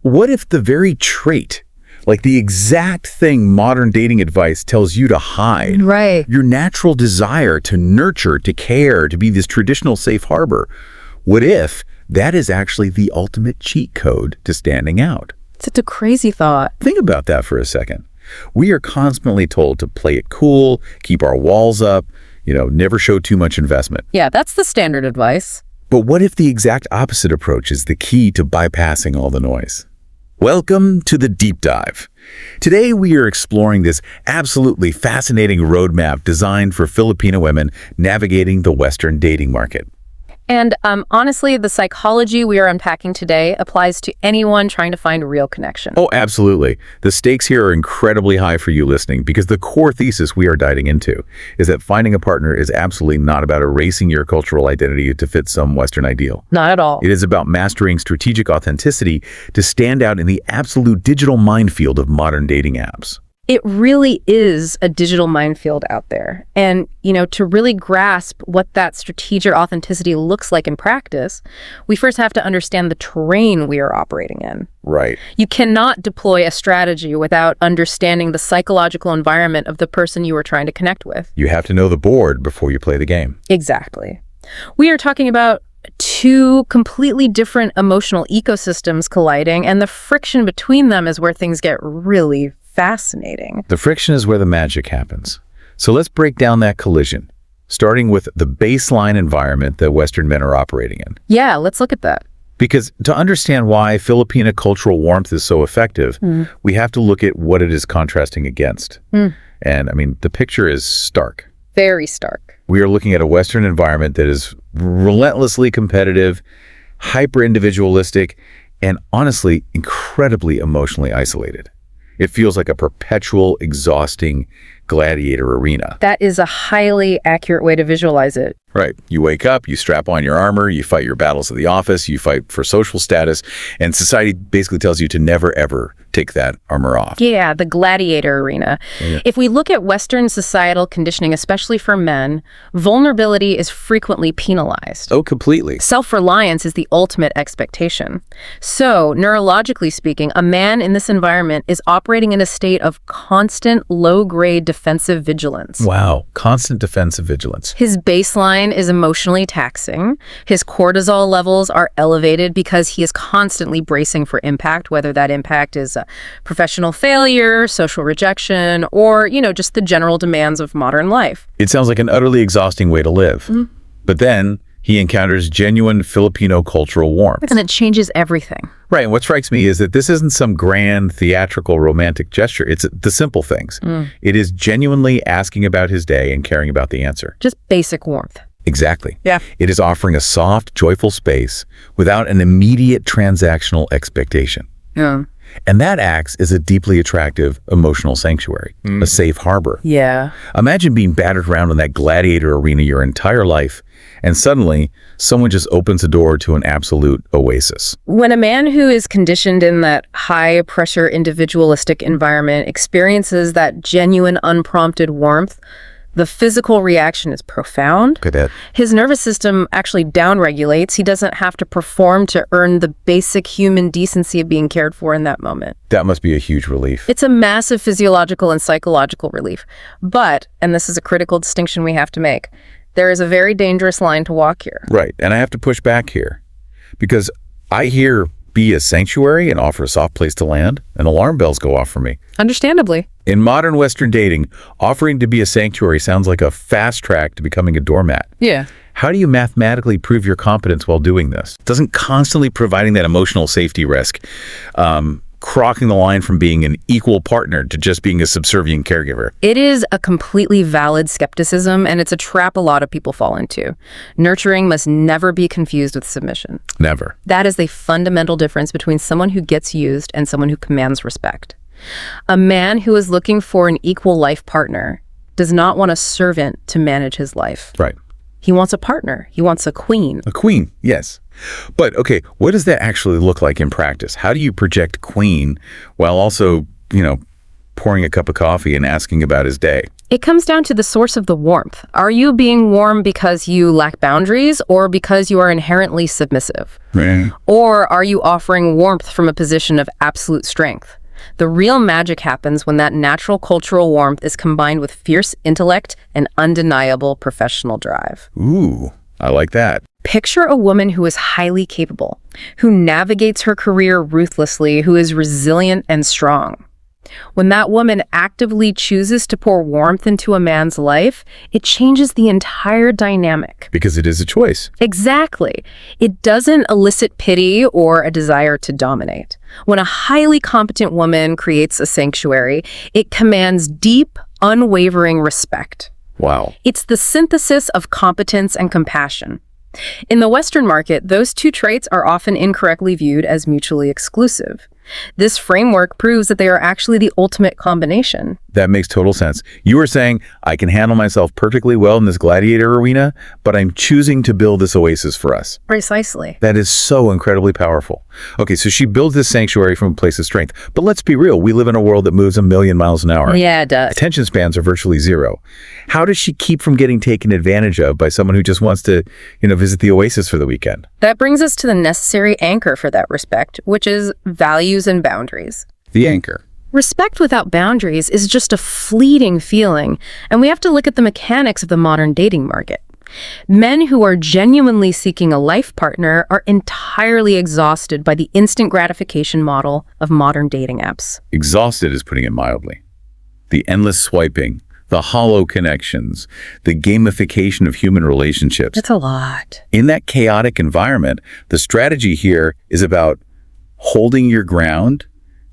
what if the very trait, like the exact thing modern dating advice tells you to hide, Right. your natural desire to nurture, to care, to be this traditional safe harbor, what if that is actually the ultimate cheat code to standing out? Such a crazy thought. Think about that for a second. We are constantly told to play it cool, keep our walls up, never show too much investment. Yeah, that's the standard advice. But what if the exact opposite approach is the key to bypassing all the noise? Welcome to the Deep Dive. Today we are exploring this absolutely fascinating roadmap designed for Filipino women navigating the Western dating market. And honestly, the psychology we are unpacking today applies to anyone trying to find a real connection. Oh, absolutely. The stakes here are incredibly high for you listening because the core thesis we are diving into is that finding a partner is absolutely not about erasing your cultural identity to fit some Western ideal. Not at all. It is about mastering strategic authenticity to stand out in the absolute digital minefield of modern dating apps. It really is a digital minefield out there. And, to really grasp what that strategic authenticity looks like in practice, we first have to understand the terrain we are operating in. Right. You cannot deploy a strategy without understanding the psychological environment of the person you are trying to connect with. You have to know the board before you play the game. Exactly. We are talking about two completely different emotional ecosystems colliding, and the friction between them is where things get really fascinating. The friction is where the magic happens. So let's break down that collision, starting with the baseline environment that Western men are operating in. Yeah, let's look at that. Because to understand why Filipina cultural warmth is so effective, we have to look at what it is contrasting against. And the picture is stark. Very stark. We are looking at a Western environment that is relentlessly competitive, hyper-individualistic, and honestly, incredibly emotionally isolated. It feels like a perpetual, exhausting gladiator arena. That is a highly accurate way to visualize it. Right. You wake up, you strap on your armor, you fight your battles at the office, you fight for social status, and society basically tells you to never, ever take that armor off. Yeah, the gladiator arena. Yeah. If we look at Western societal conditioning, especially for men, vulnerability is frequently penalized. Oh, completely. Self-reliance is the ultimate expectation. So, neurologically speaking, a man in this environment is operating in a state of constant low-grade defensive vigilance. Wow. Constant defensive vigilance. His baseline is emotionally taxing. His cortisol levels are elevated because he is constantly bracing for impact, whether that impact is professional failure, social rejection, or, just the general demands of modern life. It sounds like an utterly exhausting way to live. But then he encounters genuine Filipino cultural warmth. And it changes everything. Right, and what strikes me is that this isn't some grand, theatrical, romantic gesture. It's the simple things. It is genuinely asking about his day and caring about the answer. Just basic warmth. Exactly. Yeah. It is offering a soft, joyful space without an immediate transactional expectation. Yeah. And that acts as a deeply attractive emotional sanctuary, a safe harbor. Yeah. Imagine being battered around in that gladiator arena your entire life, and suddenly someone just opens a door to an absolute oasis. When a man who is conditioned in that high-pressure individualistic environment experiences that genuine unprompted warmth, the physical reaction is profound. Look at that. His nervous system actually downregulates. He doesn't have to perform to earn the basic human decency of being cared for in that moment. That must be a huge relief. It's a massive physiological and psychological relief. But, and this is a critical distinction we have to make, there is a very dangerous line to walk here. Right, and I have to push back here because I hear be a sanctuary and offer a soft place to land, and alarm bells go off for me. Understandably. In modern Western dating, offering to be a sanctuary sounds like a fast track to becoming a doormat. Yeah. How do you mathematically prove your competence while doing this? Doesn't constantly providing that emotional safety risk, crossing the line from being an equal partner to just being a subservient caregiver? It is a completely valid skepticism, and it's a trap a lot of people fall into. Nurturing must never be confused with submission. Never. That is the fundamental difference between someone who gets used and someone who commands respect. A man who is looking for an equal life partner does not want a servant to manage his life. Right. He wants a partner. He wants a queen. A queen, yes. But, okay, what does that actually look like in practice? How do you project queen while also, pouring a cup of coffee and asking about his day? It comes down to the source of the warmth. Are you being warm because you lack boundaries or because you are inherently submissive? Right. Or are you offering warmth from a position of absolute strength? The real magic happens when that natural cultural warmth is combined with fierce intellect and undeniable professional drive. Ooh, I like that. Picture a woman who is highly capable, who navigates her career ruthlessly, who is resilient and strong. When that woman actively chooses to pour warmth into a man's life, it changes the entire dynamic. Because it is a choice. Exactly. It doesn't elicit pity or a desire to dominate. When a highly competent woman creates a sanctuary, it commands deep, unwavering respect. Wow. It's the synthesis of competence and compassion. In the Western market, those two traits are often incorrectly viewed as mutually exclusive. This framework proves that they are actually the ultimate combination. That makes total sense. You were saying, I can handle myself perfectly well in this gladiator arena, but I'm choosing to build this oasis for us. Precisely. That is so incredibly powerful. Okay, so she builds this sanctuary from a place of strength. But let's be real, we live in a world that moves 1,000,000 miles an hour. Yeah, it does. Attention spans are virtually zero. How does she keep from getting taken advantage of by someone who just wants to, visit the oasis for the weekend? That brings us to the necessary anchor for that respect, which is values and boundaries. The anchor. Respect without boundaries is just a fleeting feeling, and we have to look at the mechanics of the modern dating market. Men who are genuinely seeking a life partner are entirely exhausted by the instant gratification model of modern dating apps. Exhausted is putting it mildly. The endless swiping, the hollow connections, the gamification of human relationships. That's a lot. In that chaotic environment, the strategy here is about holding your ground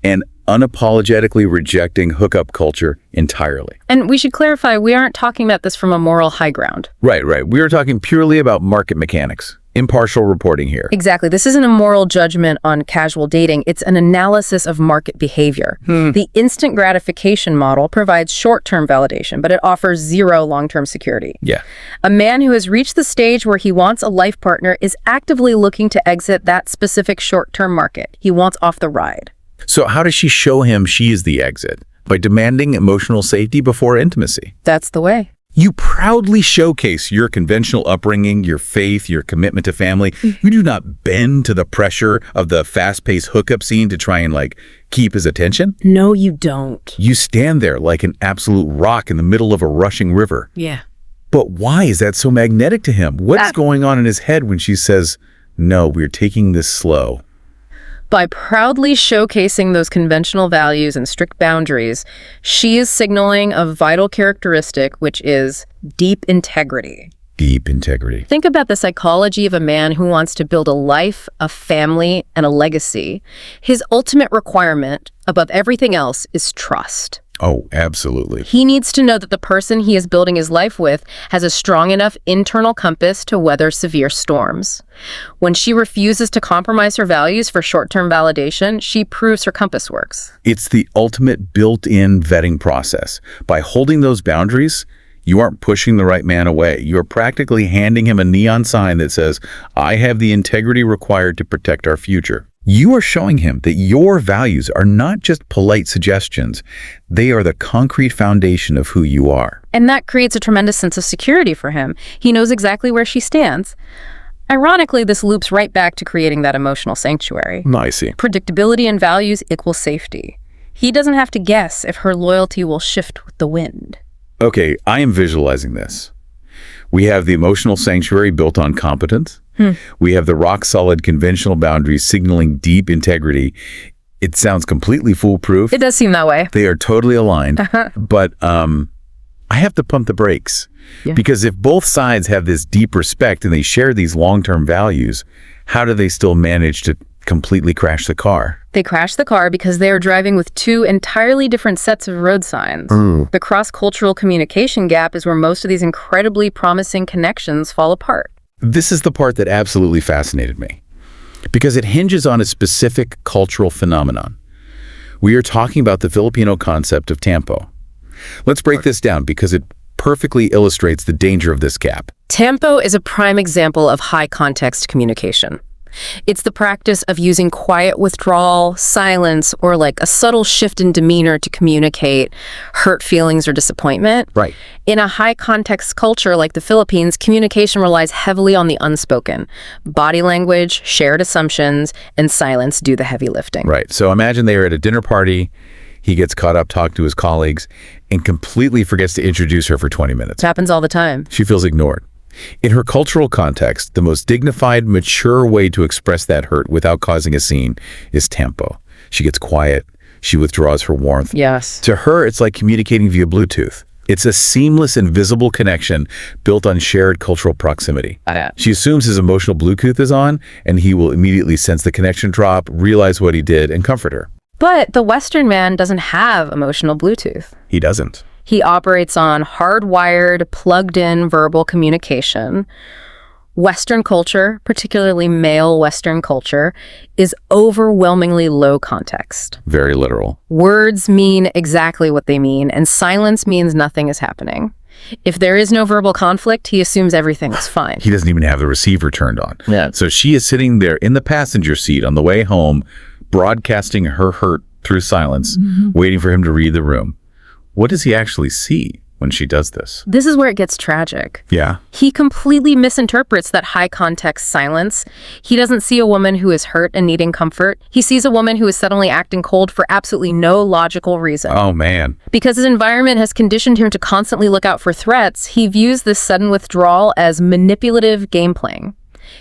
and unapologetically rejecting hookup culture entirely. And we should clarify, we aren't talking about this from a moral high ground. Right. We are talking purely about market mechanics. Impartial reporting here. Exactly. This isn't a moral judgment on casual dating. It's an analysis of market behavior. The instant gratification model provides short-term validation, but it offers zero long-term security. Yeah. A man who has reached the stage where he wants a life partner is actively looking to exit that specific short-term market. He wants off the ride. So how does she show him she is the exit? By demanding emotional safety before intimacy. That's the way. You proudly showcase your conventional upbringing, your faith, your commitment to family. You do not bend to the pressure of the fast-paced hookup scene to try and, keep his attention. No, you don't. You stand there like an absolute rock in the middle of a rushing river. Yeah. But why is that so magnetic to him? What's going on in his head when she says, no, we're taking this slow? By proudly showcasing those conventional values and strict boundaries, she is signaling a vital characteristic, which is deep integrity. Deep integrity. Think about the psychology of a man who wants to build a life, a family, and a legacy. His ultimate requirement, above everything else, is trust. Oh, absolutely. He needs to know that the person he is building his life with has a strong enough internal compass to weather severe storms. When she refuses to compromise her values for short-term validation, she proves her compass works. It's the ultimate built-in vetting process. By holding those boundaries, you aren't pushing the right man away. You're practically handing him a neon sign that says, I have the integrity required to protect our future. You are showing him that your values are not just polite suggestions. They are the concrete foundation of who you are. And that creates a tremendous sense of security for him. He knows exactly where she stands. Ironically, this loops right back to creating that emotional sanctuary. I see. Predictability and values equal safety. He doesn't have to guess if her loyalty will shift with the wind. Okay, I am visualizing this. We have the emotional sanctuary built on competence. We have the rock-solid conventional boundaries signaling deep integrity. It sounds completely foolproof. It does seem that way. They are totally aligned. But I have to pump the brakes. Yeah. Because if both sides have this deep respect and they share these long-term values, how do they still manage to completely crash the car? They crash the car because they are driving with two entirely different sets of road signs. The cross-cultural communication gap is where most of these incredibly promising connections fall apart. This is the part that absolutely fascinated me, because it hinges on a specific cultural phenomenon. We are talking about the Filipino concept of tampo. Let's break this down because it perfectly illustrates the danger of this gap. Tampo is a prime example of high-context communication. It's the practice of using quiet withdrawal, silence, or like a subtle shift in demeanor to communicate hurt feelings or disappointment. Right. In a high-context culture like the Philippines, communication relies heavily on the unspoken. Body language, shared assumptions, and silence do the heavy lifting. Right. So imagine they are at a dinner party. He gets caught up talking to his colleagues and completely forgets to introduce her for 20 minutes. It happens all the time. She feels ignored. In her cultural context, the most dignified, mature way to express that hurt without causing a scene is tempo. She gets quiet. She withdraws her warmth. Yes. To her, it's like communicating via Bluetooth. It's a seamless, invisible connection built on shared cultural proximity. She assumes his emotional Bluetooth is on, and he will immediately sense the connection drop, realize what he did, and comfort her. But the Western man doesn't have emotional Bluetooth. He doesn't. He operates on hardwired, plugged-in verbal communication. Western culture, particularly male Western culture, is overwhelmingly low context. Very literal. Words mean exactly what they mean, and silence means nothing is happening. If there is no verbal conflict, he assumes everything is fine. He doesn't even have the receiver turned on. Yeah. So she is sitting there in the passenger seat on the way home, broadcasting her hurt through silence, waiting for him to read the room. What does he actually see when she does this? This is where it gets tragic. Yeah. He completely misinterprets that high-context silence. He doesn't see a woman who is hurt and needing comfort. He sees a woman who is suddenly acting cold for absolutely no logical reason. Oh, man. Because his environment has conditioned him to constantly look out for threats, he views this sudden withdrawal as manipulative game playing.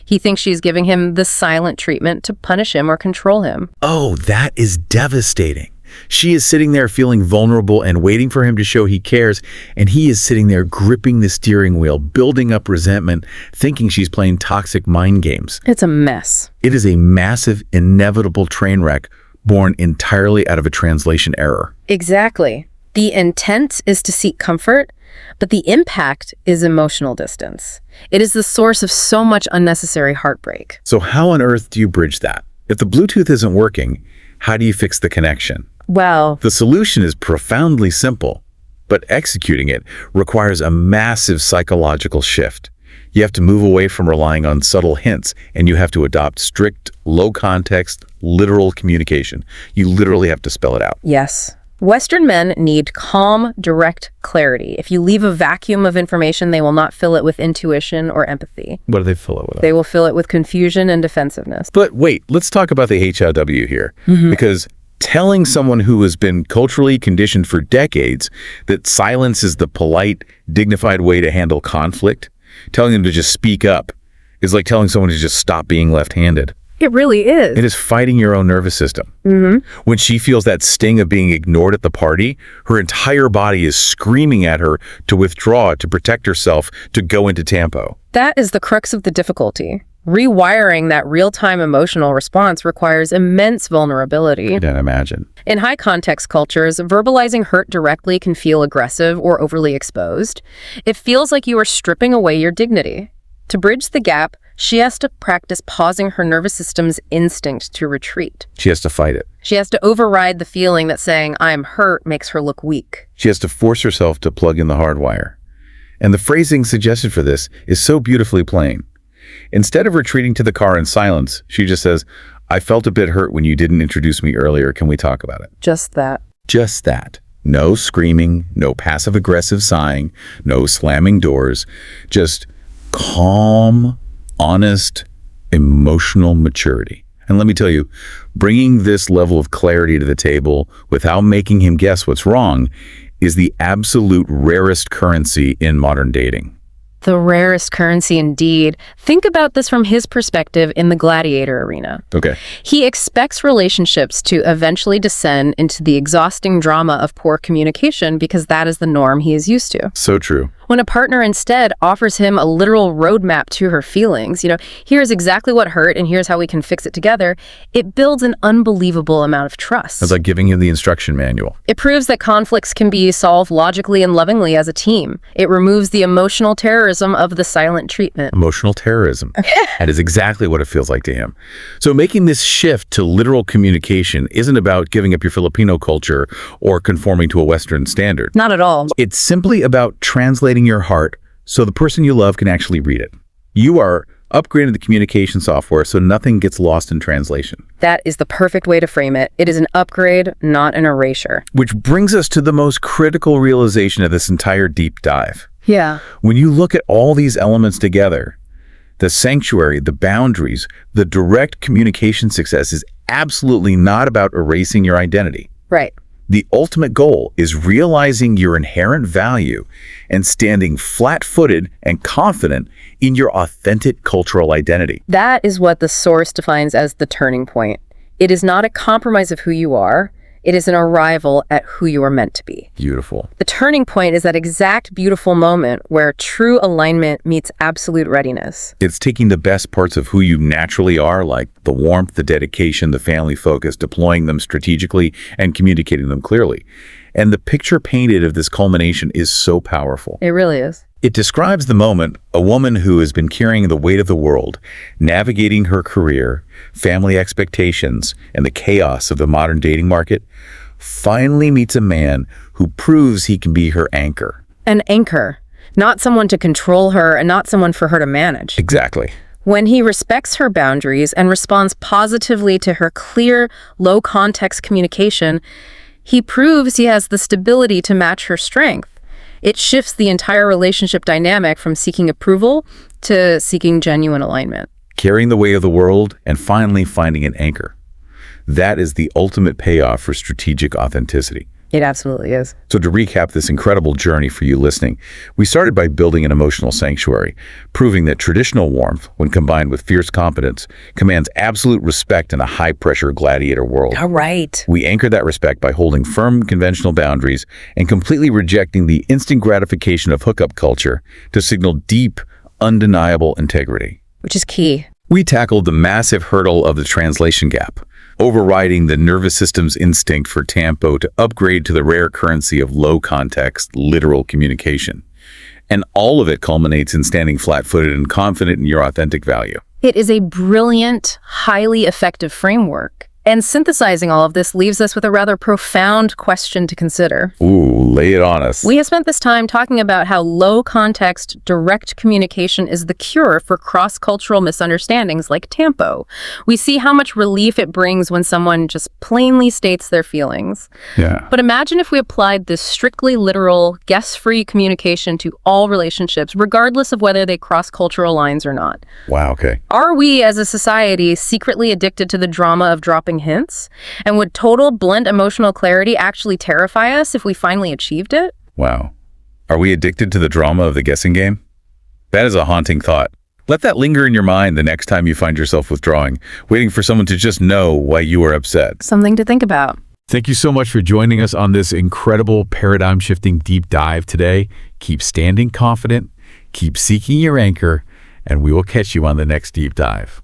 He thinks she's giving him the silent treatment to punish him or control him. Oh, that is devastating. She is sitting there feeling vulnerable and waiting for him to show he cares, and he is sitting there gripping the steering wheel, building up resentment, thinking she's playing toxic mind games. It's a mess. It is a massive, inevitable train wreck born entirely out of a translation error. Exactly. The intent is to seek comfort, but the impact is emotional distance. It is the source of so much unnecessary heartbreak. So how on earth do you bridge that? If the Bluetooth isn't working, how do you fix the connection? Well, The solution is profoundly simple, but executing it requires a massive psychological shift. You have to move away from relying on subtle hints, and you have to adopt strict, low-context, literal communication. You literally have to spell it out. yes. Western men need calm, direct clarity. If you leave a vacuum of information, they will not fill it with intuition or empathy. What do they fill it with? They will fill it with confusion and defensiveness. But wait, let's talk about the HLW here, because telling someone who has been culturally conditioned for decades that silence is the polite, dignified way to handle conflict, telling them to just speak up, is like telling someone to just stop being left-handed. It really is. It is fighting your own nervous system. When she feels that sting of being ignored at the party, her entire body is screaming at her to withdraw, to protect herself, to go into tempo. That is the crux of the difficulty. Rewiring that real-time emotional response requires immense vulnerability. I can't imagine. In high-context cultures, verbalizing hurt directly can feel aggressive or overly exposed. It feels like you are stripping away your dignity. To bridge the gap, she has to practice pausing her nervous system's instinct to retreat. She has to fight it. She has to override the feeling that saying, "I am hurt," makes her look weak. She has to force herself to plug in the hardwire. And the phrasing suggested for this is so beautifully plain. Instead of retreating to the car in silence, she just says, "I felt a bit hurt when you didn't introduce me earlier. Can we talk about it?" Just that. Just that. No screaming, no passive-aggressive sighing, no slamming doors. Just calm, honest, emotional maturity. And let me tell you, bringing this level of clarity to the table without making him guess what's wrong is the absolute rarest currency in modern dating. The rarest currency indeed. Think about this from his perspective in the gladiator arena. Okay. He expects relationships to eventually descend into the exhausting drama of poor communication because that is the norm he is used to. So true. When a partner instead offers him a literal roadmap to her feelings, here's exactly what hurt and here's how we can fix it together, it builds an unbelievable amount of trust. It's like giving him the instruction manual. It proves that conflicts can be solved logically and lovingly as a team. It removes the emotional terrorism of the silent treatment. Emotional terrorism. That is exactly what it feels like to him. So making this shift to literal communication isn't about giving up your Filipino culture or conforming to a Western standard. Not at all. It's simply about translating your heart so the person you love can actually read it. You are upgrading the communication software so nothing gets lost in translation. That is the perfect way to frame it. It is an upgrade, not an erasure. Which brings us to the most critical realization of this entire deep dive. Yeah. When you look at all these elements together, the sanctuary, the boundaries, the direct communication success is absolutely not about erasing your identity. Right. The ultimate goal is realizing your inherent value and standing flat-footed and confident in your authentic cultural identity. That is what the source defines as the turning point. It is not a compromise of who you are. It is an arrival at who you are meant to be. Beautiful. The turning point is that exact beautiful moment where true alignment meets absolute readiness. It's taking the best parts of who you naturally are, like the warmth, the dedication, the family focus, deploying them strategically and communicating them clearly. And the picture painted of this culmination is so powerful. It really is. It describes the moment a woman who has been carrying the weight of the world, navigating her career, family expectations, and the chaos of the modern dating market, finally meets a man who proves he can be her anchor. An anchor, not someone to control her and not someone for her to manage. Exactly. When he respects her boundaries and responds positively to her clear, low-context communication, he proves he has the stability to match her strength. It shifts the entire relationship dynamic from seeking approval to seeking genuine alignment. Carrying the weight of the world and finally finding an anchor. That is the ultimate payoff for strategic authenticity. It absolutely is. So to recap this incredible journey for you listening, we started by building an emotional sanctuary, proving that traditional warmth, when combined with fierce competence, commands absolute respect in a high-pressure gladiator world. All right. We anchor that respect by holding firm conventional boundaries and completely rejecting the instant gratification of hookup culture to signal deep, undeniable integrity. Which is key. We tackled the massive hurdle of the translation gap, overriding the nervous system's instinct for tempo to upgrade to the rare currency of low-context, literal communication. And all of it culminates in standing flat-footed and confident in your authentic value. It is a brilliant, highly effective framework. And synthesizing all of this leaves us with a rather profound question to consider. Ooh, lay it on us. We have spent this time talking about how low-context, direct communication is the cure for cross-cultural misunderstandings like tempo. We see how much relief it brings when someone just plainly states their feelings. Yeah. But imagine if we applied this strictly literal, guess-free communication to all relationships, regardless of whether they cross cultural lines or not. Wow, okay. Are we, as a society, secretly addicted to the drama of dropping hints? And would total blend emotional clarity actually terrify us if we finally achieved it? Wow. Are we addicted to the drama of the guessing game? That is a haunting thought. Let that linger in your mind the next time you find yourself withdrawing, waiting for someone to just know why you are upset. Something to think about. Thank you so much for joining us on this incredible paradigm-shifting deep dive today. Keep standing confident, keep seeking your anchor, and we will catch you on the next deep dive.